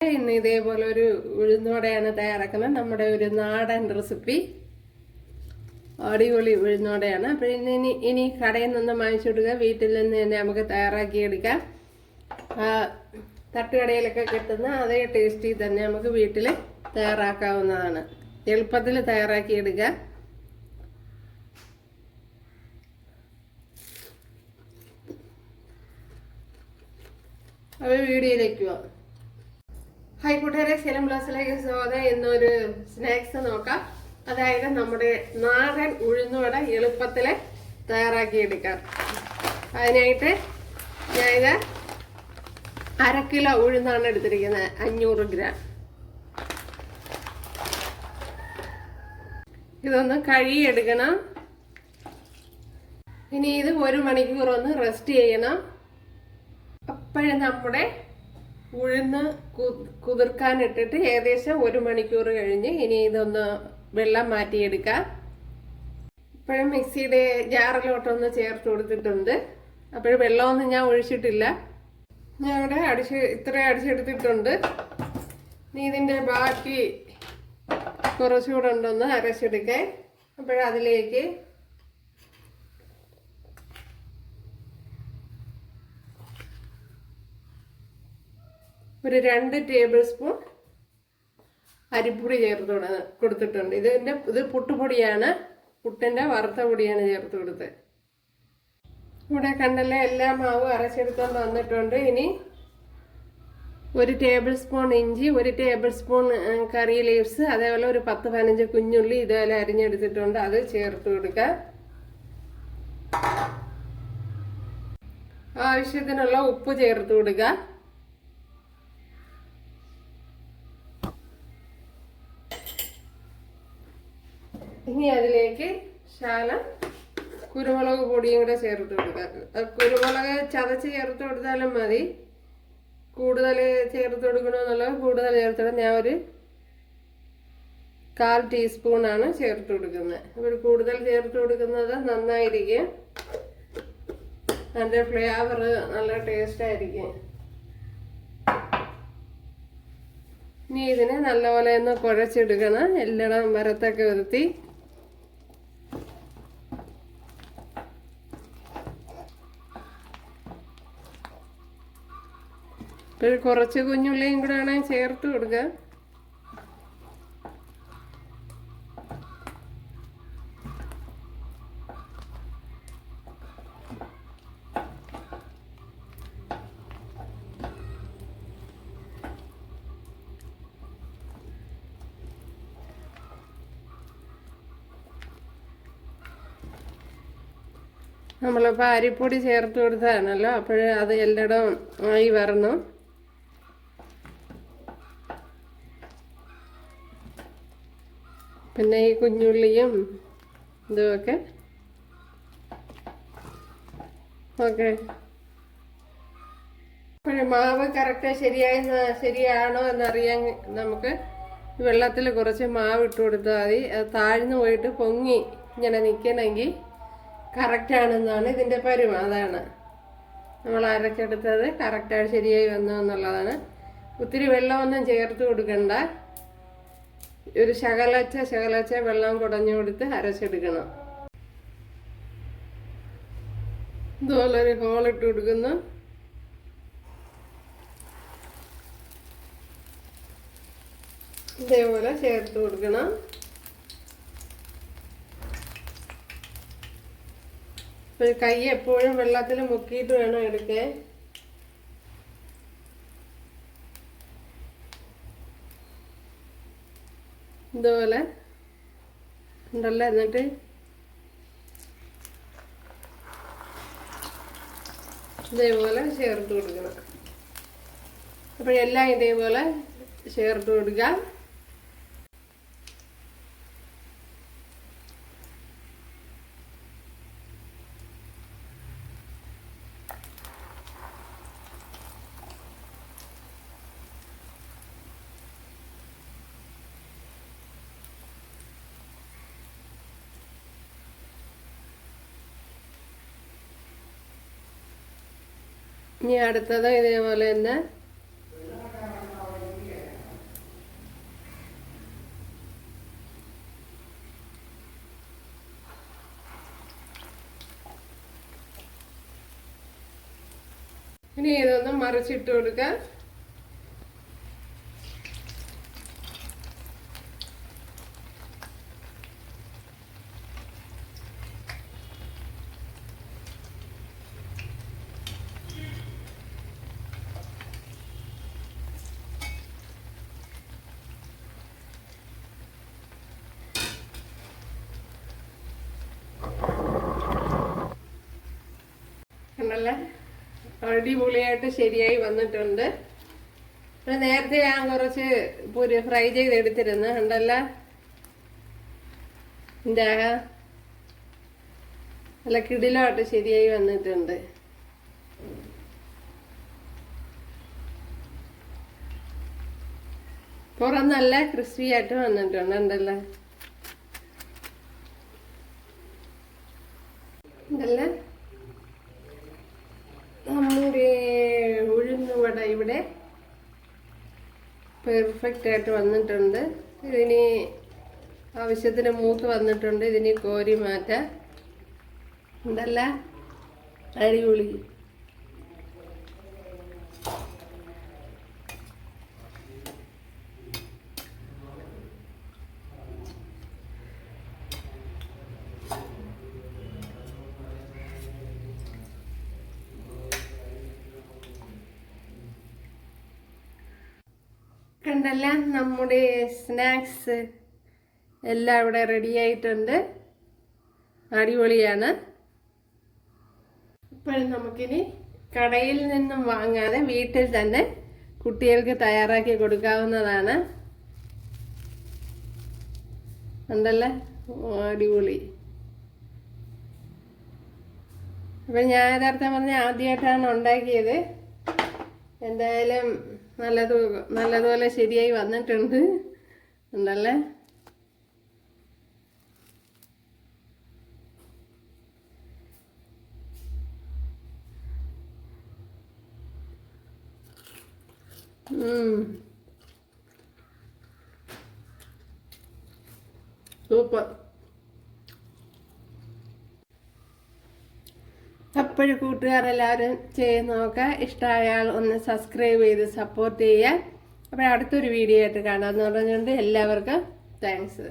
ഇന്ന് ഇതേപോലെ ഒരു ഉഴുന്നോടെയാണ് തയ്യാറാക്കുന്നത്. നമ്മുടെ ഒരു നാടൻ റെസിപ്പി, അടിപൊളി ഉഴുന്നോടെയാണ്. അപ്പോൾ ഇനി കടയിൽ നിന്ന് വാങ്ങിച്ചുകൊടുക്കുക, വീട്ടിൽ നിന്ന് തന്നെ നമുക്ക് തയ്യാറാക്കിയെടുക്കാം. തട്ടുകടയിലൊക്കെ കിട്ടുന്ന അതേ ടേസ്റ്റിൽ തന്നെ നമുക്ക് വീട്ടിൽ തയ്യാറാക്കാവുന്നതാണ്. എളുപ്പത്തിൽ തയ്യാറാക്കിയെടുക്കാം. അപ്പോൾ വീഡിയോയിലേക്ക് പോവാം. ഹായ് കൂട്ടുകാരെ, സെലം ബ്ലോസിലേക്ക് സ്വാഗതം. ഇന്നൊരു സ്നാക്സ് നോക്കാം. അതായത് നമ്മുടെ നാടൻ ഉഴുന്നുവട എളുപ്പത്തിൽ തയ്യാറാക്കിയെടുക്കാം. അതിനായിട്ട് ഞാൻ 1/2 കിലോ ഉഴുന്നാണ് എടുത്തിരിക്കുന്നത്, 500 ഗ്രാം. ഇതൊന്ന് കഴുകിയെടുക്കണം. ഇനി ഇത് 1 മണിക്കൂർ ഒന്ന് റെസ്റ്റ് ചെയ്യണം. അപ്പോഴും നമ്മുടെ ഉഴുന്ന് കുതിർക്കാനിട്ടിട്ട് ഏകദേശം 1 മണിക്കൂർ കഴിഞ്ഞ് ഇനി ഇതൊന്ന് വെള്ളം മാറ്റിയെടുക്കാം. ഇപ്പോഴും മിക്സിയുടെ ജാറിലോട്ടൊന്ന് ചേർത്ത് കൊടുത്തിട്ടുണ്ട്. അപ്പോഴും വെള്ളമൊന്നും ഞാൻ ഒഴിച്ചിട്ടില്ല. ഞാൻ ഇവിടെ ഇത്രയും അടിച്ചെടുത്തിട്ടുണ്ട്. ഇനി ഇതിൻ്റെ ബാക്കി കുറച്ചുകൂടെ ഉണ്ടൊന്ന് അരച്ചെടുക്കാൻ. അപ്പോഴതിലേക്ക് ഒരു 2 ടേബിൾ സ്പൂൺ അരിപ്പൊടി ചേർത്ത് കൊടുത്തിട്ടുണ്ട്. ഇത് പുട്ടുപൊടിയാണ്, പുട്ടിൻ്റെ വറുത്ത പൊടിയാണ് ചേർത്ത് കൊടുത്തത്. ഇവിടെ കണ്ടല്ലേ, എല്ലാ മാവും അരച്ചെടുത്തോണ്ട് വന്നിട്ടുണ്ട്. ഇനി 1 ടേബിൾ സ്പൂൺ ഇഞ്ചി, 1 ടേബിൾ സ്പൂൺ കറി ലീവ്സ്, അതേപോലെ ഒരു 10-15 കുഞ്ഞുള്ളി ഇതേപോലെ അരിഞ്ഞെടുത്തിട്ടുണ്ട്. അത് ചേർത്ത് കൊടുക്കുക. ആവശ്യത്തിനുള്ള ഉപ്പ് ചേർത്ത് കൊടുക്കുക. ഇനി അതിലേക്ക് ശകലം കുരുമുളക് പൊടിയും കൂടെ ചേർത്ത് കൊടുക്കുക. കുരുമുളക് ചതച്ച് ചേർത്ത് കൊടുത്താലും മതി. കൂടുതൽ ചേർത്ത് കൊടുക്കണമെന്നുള്ളത് കൂടുതൽ ചേർത്തിടാം. ഞാൻ ഒരു 1/4 ടീസ്പൂണാണ് ചേർത്ത് കൊടുക്കുന്നത്. അപ്പോൾ കൂടുതൽ ചേർത്ത് കൊടുക്കുന്നത് നന്നായിരിക്കും. അതിൻ്റെ ഫ്ലേവർ നല്ല ടേസ്റ്റ് ആയിരിക്കും. ഇനി ഇതിനെ നല്ലപോലെ ഒന്ന് കുഴച്ചെടുക്കണം, എല്ലായിടം വരത്തൊക്കെ വരുത്തി. ഇപ്പോൾ കുറച്ച് കുഞ്ഞുള്ളിയും കൂടെ വേണമെങ്കിൽ ചേർത്ത് കൊടുക്കുക. നമ്മളിപ്പോൾ അരിപ്പൊടി ചേർത്ത് കൊടുത്തതാണല്ലോ, അപ്പോൾ അത് എല്ലായിടവും ആയി വരണം. പിന്നെ ഈ കുഞ്ഞുള്ളിയും ഇതുമൊക്കെ ഓക്കെ. അപ്പോൾ മാവ് കറക്റ്റ് ശരിയാണോ എന്നറിയാൻ നമുക്ക് വെള്ളത്തിൽ കുറച്ച് മാവ് ഇട്ട് കൊടുത്താൽ മതി. അത് താഴ്ന്നു പോയിട്ട് പൊങ്ങി ഇങ്ങനെ നിൽക്കണമെങ്കിൽ കറക്റ്റാണെന്നാണ് ഇതിൻ്റെ പരുവം. അതാണ് നമ്മൾ അരച്ചെടുത്തത് കറക്റ്റായിട്ട് ശരിയായി വന്നു എന്നുള്ളതാണ്. ഒത്തിരി വെള്ളമൊന്നും ചേർത്ത് കൊടുക്കണ്ട. ഒരു ശകലച്ച വെള്ളം കുടഞ്ഞു കൊടുത്ത് അരച്ചെടുക്കണം. ഇതുപോലെ ഒരു ഹോളിട്ട് കൊടുക്കുന്നു. ഇതേപോലെ ചേർത്ത് കൊടുക്കണം. കൈ എപ്പോഴും വെള്ളത്തിൽ മുക്കിയിട്ട് വേണം എടുക്കാൻ. ഇതുപോലെ ഉണ്ടല്ലോ. എന്നിട്ട് ഇതേപോലെ ചേർത്ത് കൊടുക്കണം. അപ്പോഴെല്ലാം ഇതേപോലെ ചേർത്ത് കൊടുക്കുക. ഇനി അടുത്തത് ഇതേപോലെ തന്നെ ഇനി ഇതൊന്ന് മറിച്ചിട്ട് കൊടുക്കാം. കണ്ടല്ലേ, അടിപൊളിയായിട്ട് ശരിയായി വന്നിട്ടുണ്ട്. നേരത്തെ ഞാൻ കുറച്ച് ഫ്രൈ ചെയ്തെടുത്തിരുന്നു. കണ്ടല്ല, എൻ്റെ നല്ല കിടിലമായിട്ട് ശരിയായി വന്നിട്ടുണ്ട്. പുറം നല്ല ക്രിസ്പി ആയിട്ട് വന്നിട്ടുണ്ട്. ഉണ്ടല്ലേ, ഉണ്ടല്ലേ, നമ്മുടെ ഉഴുന്നുവട ഇവിടെ പെർഫെക്റ്റ് ആയിട്ട് വന്നിട്ടുണ്ട്. ഇതിന് ആവശ്യത്തിന് മൂത്ത് വന്നിട്ടുണ്ട്. ഇതിന് കോരി മാറ്റാം. ഉണ്ടല്ല, അടിപൊളി. കണ്ടല്ല, നമ്മുടെ സ്നാക്സ് എല്ലാം ഇവിടെ റെഡി ആയിട്ടുണ്ട്. അടിപൊളിയാണ്. ഇപ്പോൾ നമുക്കിനി കടയിൽ നിന്നും വാങ്ങാതെ വീട്ടിൽ തന്നെ കുട്ടികൾക്ക് തയ്യാറാക്കി കൊടുക്കാവുന്നതാണ്. ഉണ്ടല്ലേ, അടിപൊളി. അപ്പം ഞാൻ യഥാർത്ഥം പറഞ്ഞാൽ ആദ്യമായിട്ടാണ് ഉണ്ടാക്കിയത്. എന്തായാലും നല്ലതുപോലെ ശരിയായി വന്നിട്ടുണ്ട്. ഉണ്ടല്ലേ, സൂപ്പർ. അപ്പോഴും കൂട്ടുകാരെല്ലാവരും ചെയ്ത് നോക്കുക. ഇഷ്ടമായാൽ ഒന്ന് സബ്സ്ക്രൈബ് ചെയ്ത് സപ്പോർട്ട് ചെയ്യുക. അപ്പോൾ അടുത്തൊരു വീഡിയോ ആയിട്ട് കാണാമെന്ന് പറഞ്ഞുകൊണ്ട് എല്ലാവർക്കും താങ്ക്സ്.